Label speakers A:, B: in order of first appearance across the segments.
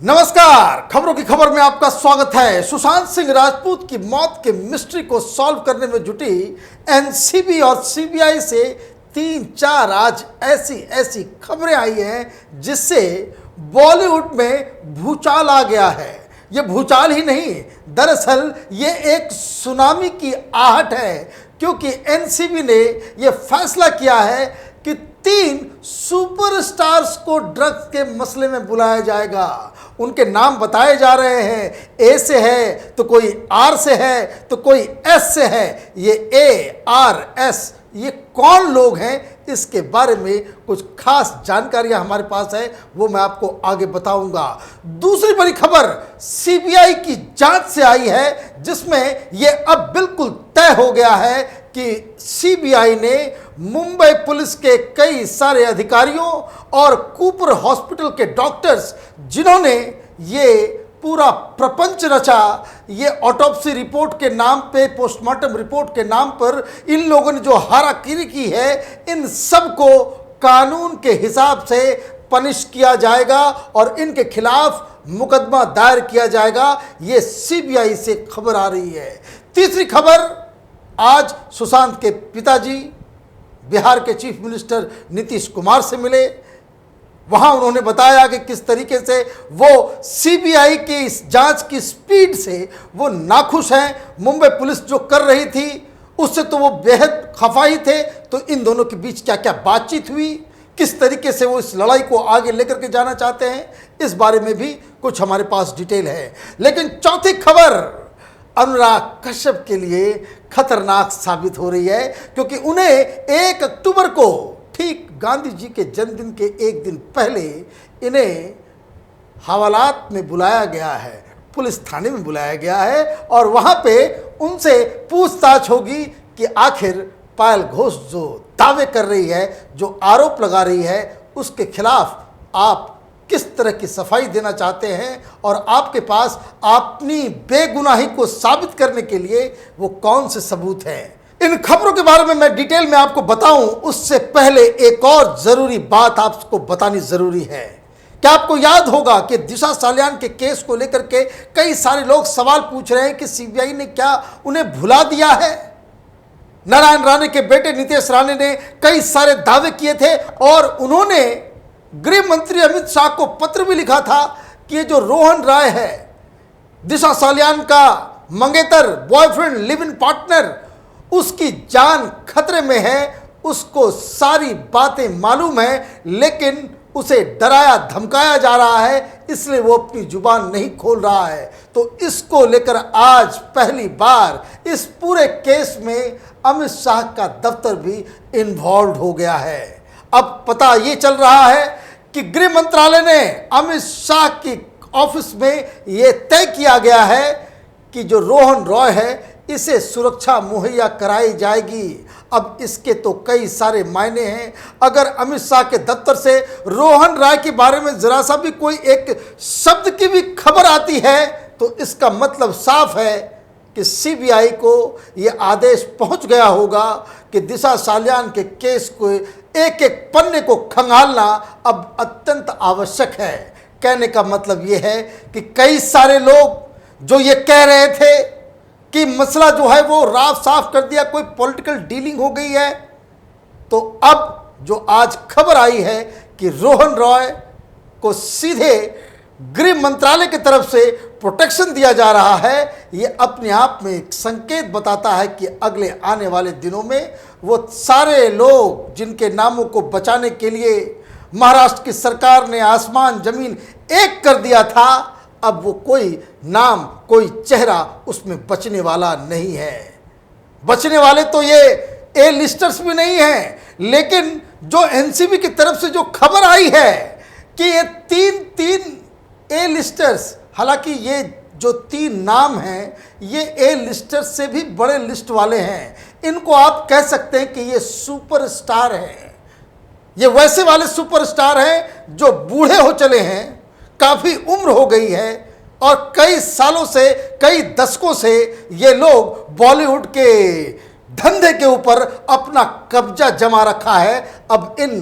A: नमस्कार, खबरों की खबर में आपका स्वागत है। सुशांत सिंह राजपूत की मौत के मिस्ट्री को सॉल्व करने में जुटी एनसीबी और सीबीआई से 3-4 आज ऐसी खबरें आई हैं जिससे बॉलीवुड में भूचाल आ गया है। ये भूचाल ही नहीं, दरअसल ये एक सुनामी की आहट है, क्योंकि एनसीबी ने यह फैसला किया है कि 3 सुपरस्टार्स को ड्रग्स के मसले में बुलाया जाएगा। उनके नाम बताए जा रहे हैं, ए से है तो कोई आर से है तो कोई एस से है। ये ए आर एस ये कौन लोग हैं, इसके बारे में कुछ खास जानकारियां हमारे पास है, वो मैं आपको आगे बताऊंगा। दूसरी बड़ी खबर सीबीआई की जांच से आई है, जिसमें यह अब बिल्कुल तय हो गया है कि सीबीआई ने मुंबई पुलिस के कई सारे अधिकारियों और कूपर हॉस्पिटल के डॉक्टर्स, जिन्होंने ये पूरा प्रपंच रचा, ये ऑटोप्सी रिपोर्ट के नाम पे, पोस्टमार्टम रिपोर्ट के नाम पर इन लोगों ने जो हाराकीरी की है, इन सब को कानून के हिसाब से पनिश किया जाएगा और इनके खिलाफ मुकदमा दायर किया जाएगा। ये सीबीआई से खबर आ रही है। तीसरी खबर, आज सुशांत के पिताजी बिहार के चीफ मिनिस्टर नीतीश कुमार से मिले। वहां उन्होंने बताया कि किस तरीके से वो सीबीआई की इस जांच की स्पीड से वो नाखुश हैं। मुंबई पुलिस जो कर रही थी उससे तो वो बेहद खफा ही थे। तो इन दोनों के बीच क्या क्या बातचीत हुई, किस तरीके से वो इस लड़ाई को आगे लेकर के जाना चाहते हैं, इस बारे में भी कुछ हमारे पास डिटेल है। लेकिन चौथी खबर अनुराग कश्यप के लिए खतरनाक साबित हो रही है, क्योंकि उन्हें 1 अक्टूबर को, ठीक गांधी जी के जन्मदिन के एक दिन पहले, इन्हें हवालात में बुलाया गया है, पुलिस थाने में बुलाया गया है और वहां पे उनसे पूछताछ होगी कि आखिर पायल घोष जो दावे कर रही है, जो आरोप लगा रही है, उसके खिलाफ आप किस तरह की सफाई देना चाहते हैं और आपके पास अपनी बेगुनाही को साबित करने के लिए वो कौन से सबूत हैं। इन खबरों के बारे में मैं डिटेल में आपको बताऊं, उससे पहले एक और जरूरी बात आपको बतानी जरूरी है। क्या आपको याद होगा कि दिशा सालियान के केस को लेकर के कई सारे लोग सवाल पूछ रहे हैं कि सीबीआई ने क्या उन्हें भुला दिया है। नारायण राणे के बेटे नितेश राणे ने कई सारे दावे किए थे और उन्होंने गृह मंत्री अमित शाह को पत्र भी लिखा था कि ये जो रोहन राय है, दिशा सालियान का मंगेतर, बॉयफ्रेंड, लिव इन पार्टनर, उसकी जान खतरे में है, उसको सारी बातें मालूम है, लेकिन उसे डराया धमकाया जा रहा है, इसलिए वो अपनी जुबान नहीं खोल रहा है। तो इसको लेकर आज पहली बार इस पूरे केस में अमित शाह का दफ्तर भी इन्वॉल्व हो गया है। अब पता ये चल रहा है कि गृह मंत्रालय ने अमित शाह की ऑफिस में ये तय किया गया है कि जो रोहन रॉय है, इसे सुरक्षा मुहैया कराई जाएगी। अब इसके तो कई सारे मायने हैं। अगर अमित शाह के दफ्तर से रोहन राय के बारे में जरा सा भी कोई एक शब्द की भी खबर आती है, तो इसका मतलब साफ है कि सीबीआई को यह आदेश पहुंच गया होगा कि दिशा सालियान के केस को एक एक पन्ने को खंगालना अब अत्यंत आवश्यक है। कहने का मतलब यह है कि कई सारे लोग जो ये कह रहे थे कि मसला जो है वो राफ साफ कर दिया, कोई पॉलिटिकल डीलिंग हो गई है, तो अब जो आज खबर आई है कि रोहन रॉय को सीधे गृह मंत्रालय की तरफ से प्रोटेक्शन दिया जा रहा है, ये अपने आप में एक संकेत बताता है कि अगले आने वाले दिनों में वो सारे लोग जिनके नामों को बचाने के लिए महाराष्ट्र की सरकार ने आसमान जमीन एक कर दिया था, अब वो कोई नाम, कोई चेहरा उसमें बचने वाला नहीं है। बचने वाले तो ये ए लिस्टर्स भी नहीं हैं, लेकिन जो एनसीबी की तरफ से जो खबर आई है कि ये 3 ए लिस्टर्स, हालांकि ये जो 3 नाम हैं ये ए लिस्टर्स से भी बड़े लिस्ट वाले हैं। इनको आप कह सकते हैं कि ये सुपरस्टार हैं। ये वैसे वाले सुपरस्टार हैं जो बूढ़े हो चले हैं, काफ़ी उम्र हो गई है और कई सालों से, कई दशकों से ये लोग बॉलीवुड के धंधे के ऊपर अपना कब्जा जमा रखा है। अब इन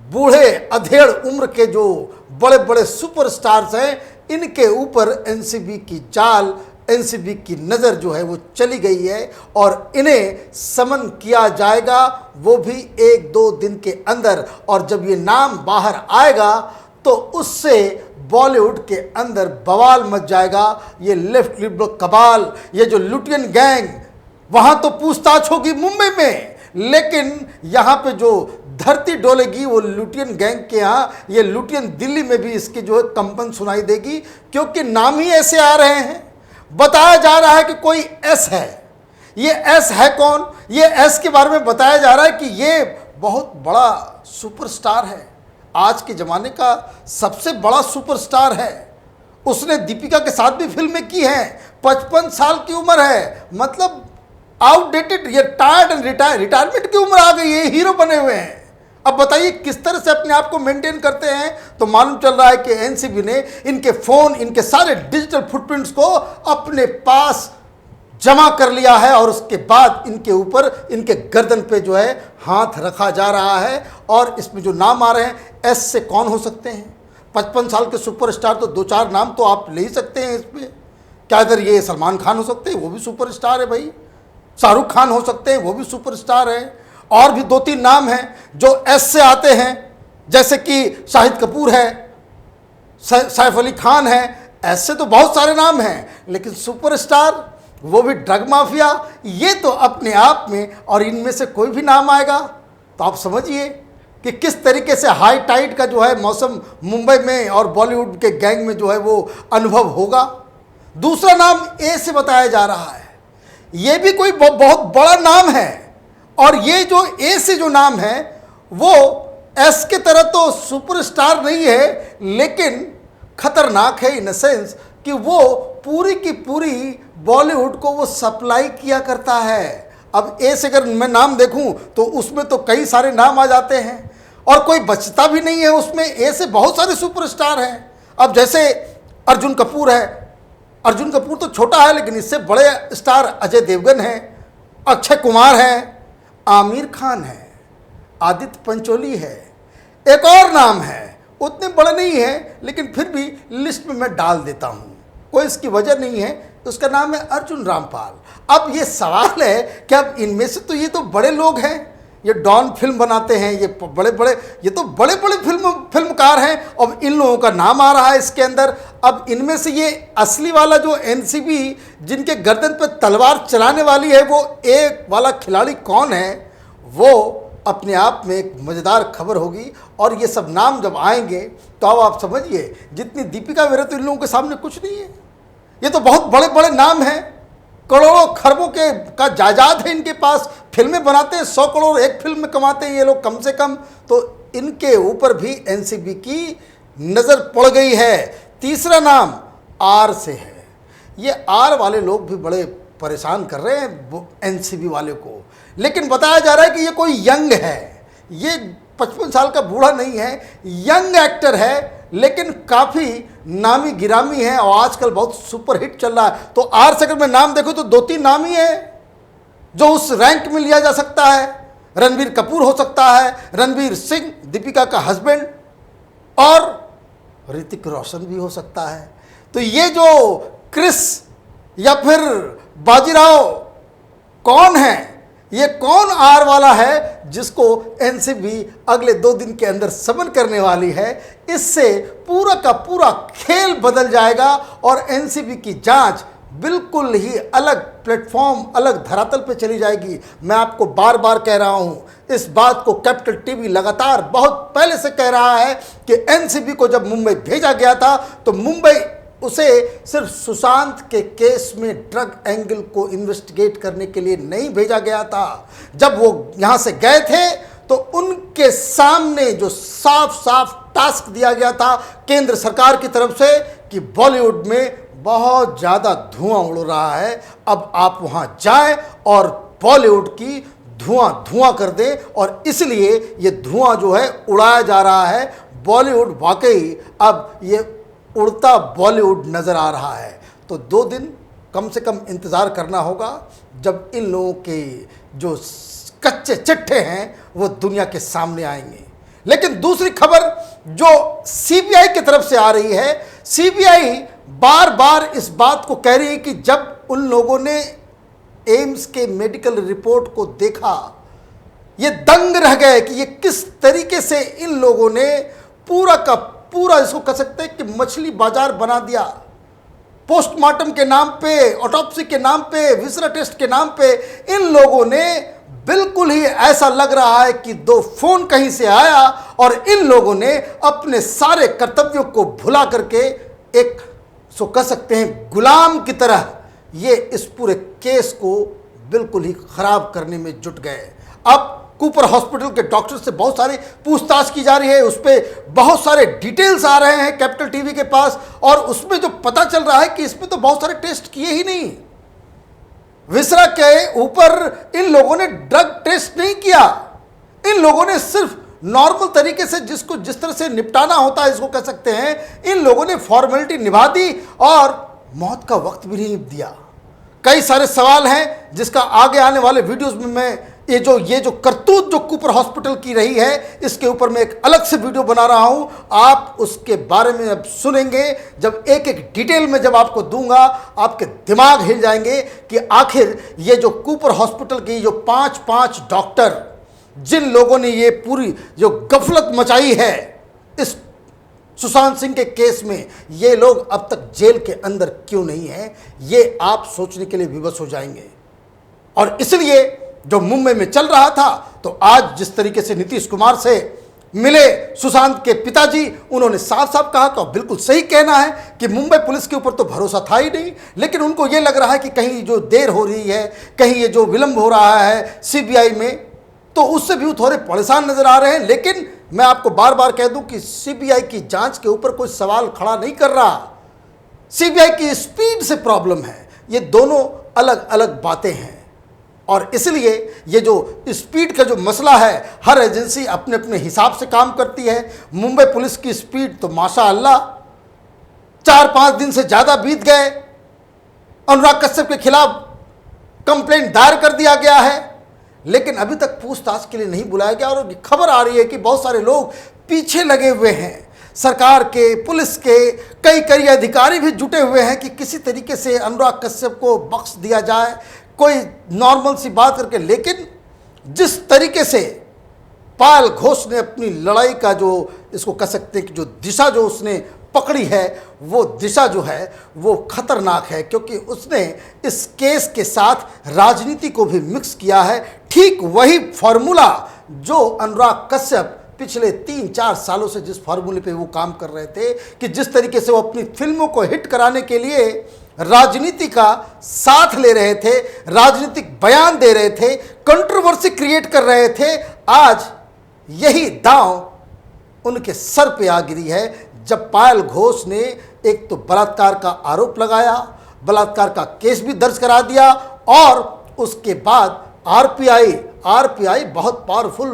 A: बूढ़े अधेड़ उम्र के जो बड़े बड़े सुपरस्टार्स हैं, इनके ऊपर एनसीबी की जाल, एनसीबी की नज़र जो है वो चली गई है और इन्हें समन किया जाएगा, वो भी 1-2 दिन के अंदर। और जब ये नाम बाहर आएगा तो उससे बॉलीवुड के अंदर बवाल मच जाएगा। ये लेफ्ट लिबरल कबाल, ये जो लुटियन गैंग, वहाँ तो पूछताछ होगी मुंबई में, लेकिन यहाँ पे जो धरती डोलेगी वो लुटियन गैंग के यहाँ, ये लुटियन दिल्ली में भी इसकी जो है कंपन सुनाई देगी, क्योंकि नाम ही ऐसे आ रहे हैं। बताया जा रहा है कि कोई एस है। ये एस है कौन? ये एस के बारे में बताया जा रहा है कि ये बहुत बड़ा सुपरस्टार है, आज के ज़माने का सबसे बड़ा सुपरस्टार है। उसने दीपिका के साथ भी फिल्में की हैं। 55 साल की उम्र है, मतलब आउटडेटेड, ये टायर्ड एंड रिटायरमेंट की उम्र आ गई है, हीरो बने हुए हैं। अब बताइए किस तरह से अपने आप को मेंटेन करते हैं। तो मालूम चल रहा है कि एनसीबी ने इनके फ़ोन, इनके सारे डिजिटल फुटप्रिंट्स को अपने पास जमा कर लिया है और उसके बाद इनके ऊपर, इनके गर्दन पे जो है हाथ रखा जा रहा है। और इसमें जो नाम आ रहे हैं, एस से कौन हो सकते हैं? 55 साल के सुपरस्टार, तो 2-4 नाम तो आप ले ही सकते हैं इसमें। क्या इधर ये सलमान खान हो सकते हैं? वो भी सुपरस्टार है भाई। शाहरुख खान हो सकते हैं, वो भी सुपरस्टार है। और भी 2-3 नाम हैं जो एस से आते हैं, जैसे कि शाहिद कपूर है, सैफ अली खान है। ऐसे तो बहुत सारे नाम हैं, लेकिन सुपरस्टार, वो भी ड्रग माफिया, ये तो अपने आप में, और इनमें से कोई भी नाम आएगा तो आप समझिए कि किस तरीके से हाई टाइड का जो है मौसम मुंबई में और बॉलीवुड के गैंग में जो है वो अनुभव होगा। दूसरा नाम ए से बताया जा रहा है, ये भी कोई बहुत बड़ा नाम है। और ये जो ए से जो नाम है वो एस के तरह तो सुपरस्टार नहीं है, लेकिन खतरनाक है इन सेंस कि वो पूरी की पूरी बॉलीवुड को वो सप्लाई किया करता है। अब ए से अगर मैं नाम देखूं तो उसमें तो कई सारे नाम आ जाते हैं और कोई बचता भी नहीं है उसमें। ए से बहुत सारे सुपरस्टार हैं। अब जैसे अर्जुन कपूर है, अर्जुन कपूर तो छोटा है, लेकिन इससे बड़े स्टार अजय देवगन हैं, अक्षय कुमार हैं, आमिर खान है, आदित्य पंचोली है, एक और नाम है, उतने बड़े नहीं है, लेकिन फिर भी लिस्ट में मैं डाल देता हूँ, कोई इसकी वजह नहीं है। उसका नाम है अर्जुन रामपाल। अब ये सवाल है कि अब इनमें से तो ये तो बड़े लोग हैं, ये डॉन फिल्म बनाते हैं, ये बड़े बड़े, ये तो बड़े बड़े फिल्मकार हैं। अब इन लोगों का नाम आ रहा है इसके अंदर। अब इनमें से ये असली वाला जो एनसीबी जिनके गर्दन पे तलवार चलाने वाली है, वो एक वाला खिलाड़ी कौन है, वो अपने आप में एक मज़ेदार खबर होगी। और ये सब नाम जब आएंगे तो अब आप समझिए, जितनी दीपिका मेरे तो इन लोगों के सामने कुछ नहीं है। ये तो बहुत बड़े बड़े नाम हैं, करोड़ों खरबों के का जायदाद है इनके पास, फिल्में बनाते हैं, 100 करोड़ एक फिल्म में कमाते हैं ये लोग कम से कम। तो इनके ऊपर भी एनसीबी की नज़र पड़ गई है। तीसरा नाम आर से है। ये आर वाले लोग भी बड़े परेशान कर रहे हैं एनसीबी वाले को, लेकिन बताया जा रहा है कि ये कोई यंग है, ये 55 साल का बूढ़ा नहीं है, यंग एक्टर है, लेकिन काफ़ी नामी गिरामी है और आजकल बहुत सुपर हिट चल रहा है। तो आर से अगर मैं नाम देखूं तो 2-3 नाम ही है जो उस रैंक में लिया जा सकता है। रणबीर कपूर हो सकता है, रणवीर सिंह दीपिका का हस्बैंड, और ऋतिक रोशन भी हो सकता है। तो ये जो क्रिस या फिर बाजीराव कौन है, ये कौन आर वाला है जिसको एनसीबी अगले 2 दिन के अंदर समन करने वाली है। इससे पूरा का पूरा खेल बदल जाएगा और एनसीबी की जांच बिल्कुल ही अलग प्लेटफॉर्म, अलग धरातल पे चली जाएगी। मैं आपको बार बार कह रहा हूं, इस बात को कैपिटल टीवी लगातार बहुत पहले से कह रहा है कि एनसीबी को जब मुंबई भेजा गया था तो मुंबई उसे सिर्फ सुशांत के केस में ड्रग एंगल को इन्वेस्टिगेट करने के लिए नहीं भेजा गया था। जब वो यहाँ से गए थे तो उनके सामने जो साफ साफ टास्क दिया गया था केंद्र सरकार की तरफ से कि बॉलीवुड में बहुत ज़्यादा धुआं उड़ रहा है, अब आप वहाँ जाएं और बॉलीवुड की धुआं धुआं कर दें। और इसलिए ये धुआं जो है उड़ाया जा रहा है। बॉलीवुड वाकई अब ये उड़ता बॉलीवुड नज़र आ रहा है। तो 2 दिन कम से कम इंतज़ार करना होगा जब इन लोगों के जो कच्चे चिट्ठे हैं वो दुनिया के सामने आएंगे। लेकिन दूसरी खबर जो सीबीआई की तरफ से आ रही है, सीबीआई बार बार इस बात को कह रही है कि जब उन लोगों ने एम्स के मेडिकल रिपोर्ट को देखा, ये दंग रह गए कि ये किस तरीके से इन लोगों ने पूरा का पूरा, इसको कह सकते हैं कि मछली बाजार बना दिया। पोस्टमार्टम के नाम पे, ऑटोप्सी के नाम पे, विसरा टेस्ट के नाम पे इन लोगों ने बिल्कुल ही ऐसा लग रहा है कि दो फोन कहीं से आया और इन लोगों ने अपने सारे कर्तव्यों को भुला करके एक, सो कह सकते हैं, गुलाम की तरह ये इस पूरे केस को बिल्कुल ही खराब करने में जुट गए। अब कूपर हॉस्पिटल के डॉक्टर से बहुत सारी पूछताछ की जा रही है, उस पर बहुत सारे डिटेल्स आ रहे हैं कैपिटल टीवी के पास, और उसमें जो पता चल रहा है कि इसमें तो बहुत सारे टेस्ट किए ही नहीं। विसरा के ऊपर इन लोगों ने ड्रग टेस्ट नहीं किया, इन लोगों ने सिर्फ नॉर्मल तरीके से जिसको जिस तरह से निपटाना होता है, इसको कह सकते हैं, इन लोगों ने फॉर्मेलिटी निभा दी और मौत का वक्त भी नहीं दिया। कई सारे सवाल हैं जिसका आगे आने वाले वीडियोस में मैं ये जो करतूत जो कूपर हॉस्पिटल की रही है, इसके ऊपर मैं एक अलग से वीडियो बना रहा हूं। आप उसके बारे में अब सुनेंगे, जब एक एक डिटेल में जब आपको दूंगा, आपके दिमाग हिल जाएंगे कि आखिर ये जो कूपर हॉस्पिटल की जो 5 डॉक्टर, जिन लोगों ने ये पूरी जो गफलत मचाई है इस सुशांत सिंह के केस में, ये लोग अब तक जेल के अंदर क्यों नहीं है, ये आप सोचने के लिए विवश हो जाएंगे। और इसलिए जो मुंबई में चल रहा था, तो आज जिस तरीके से नीतीश कुमार से मिले सुशांत के पिताजी, उन्होंने साफ साफ कहा, तो बिल्कुल सही कहना है कि मुंबई पुलिस के ऊपर तो भरोसा था ही नहीं, लेकिन उनको ये लग रहा है कि कहीं जो देर हो रही है, कहीं ये जो विलंब हो रहा है सीबीआई में, तो उससे भी वो थोड़े परेशान नजर आ रहे हैं। लेकिन मैं आपको बार बार कह दूं कि सीबीआई की जांच के ऊपर कोई सवाल खड़ा नहीं कर रहा, सीबीआई की स्पीड से प्रॉब्लम है। ये दोनों अलग अलग बातें हैं, और इसलिए ये जो स्पीड का जो मसला है, हर एजेंसी अपने अपने हिसाब से काम करती है। मुंबई पुलिस की स्पीड तो माशाअल्लाह 4-5 दिन से ज़्यादा बीत गए, अनुराग कश्यप के खिलाफ कंप्लेंट दायर कर दिया गया है, लेकिन अभी तक पूछताछ के लिए नहीं बुलाया गया। और खबर आ रही है कि बहुत सारे लोग पीछे लगे हुए हैं, सरकार के, पुलिस के कई अधिकारी भी जुटे हुए हैं कि किसी तरीके से अनुराग कश्यप को बख्श दिया जाए, कोई नॉर्मल सी बात करके। लेकिन जिस तरीके से पायल घोष ने अपनी लड़ाई का जो, इसको कह सकते हैं कि जो दिशा जो उसने पकड़ी है, वो दिशा जो है वो खतरनाक है, क्योंकि उसने इस केस के साथ राजनीति को भी मिक्स किया है। ठीक वही फॉर्मूला जो अनुराग कश्यप पिछले 3-4 सालों से जिस फार्मूले पे वो काम कर रहे थे, कि जिस तरीके से वो अपनी फिल्मों को हिट कराने के लिए राजनीति का साथ ले रहे थे, राजनीतिक बयान दे रहे थे, कंट्रोवर्सी क्रिएट कर रहे थे, आज यही दांव उनके सर पे आ गिरी है। जब पायल घोष ने एक तो बलात्कार का आरोप लगाया, बलात्कार का केस भी दर्ज करा दिया, और उसके बाद आरपीआई बहुत पावरफुल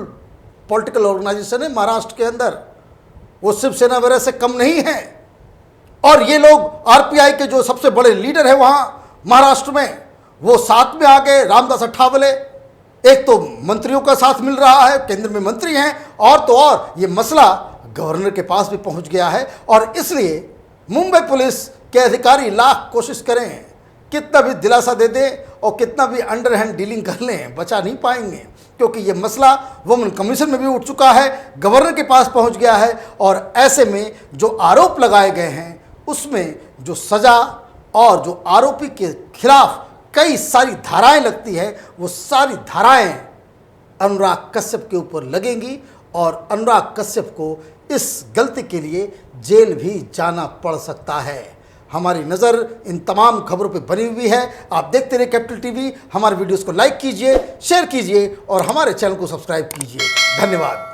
A: पॉलिटिकल ऑर्गेनाइजेशन है महाराष्ट्र के अंदर, वो शिवसेना वगैरह से कम नहीं है। और ये लोग आरपीआई के जो सबसे बड़े लीडर है वहाँ महाराष्ट्र में, वो साथ में आ गए। रामदास अठावले, एक तो मंत्रियों का साथ मिल रहा है, केंद्र में मंत्री हैं, और तो और ये मसला गवर्नर के पास भी पहुंच गया है। और इसलिए मुंबई पुलिस के अधिकारी लाख कोशिश करें, कितना भी दिलासा दे दें और कितना भी अंडर हैंड डीलिंग कर लें, बचा नहीं पाएंगे, क्योंकि ये मसला वुमेन कमीशन में भी उठ चुका है, गवर्नर के पास पहुंच गया है। और ऐसे में जो आरोप लगाए गए हैं, उसमें जो सज़ा और जो आरोपी के खिलाफ कई सारी धाराएं लगती है, वो सारी धाराएं अनुराग कश्यप के ऊपर लगेंगी, और अनुराग कश्यप को इस गलती के लिए जेल भी जाना पड़ सकता है। हमारी नज़र इन तमाम खबरों पे बनी हुई है। आप देखते रहिए कैपिटल टीवी। हमारे वीडियोस को लाइक कीजिए, शेयर कीजिए और हमारे चैनल को सब्सक्राइब कीजिए। धन्यवाद।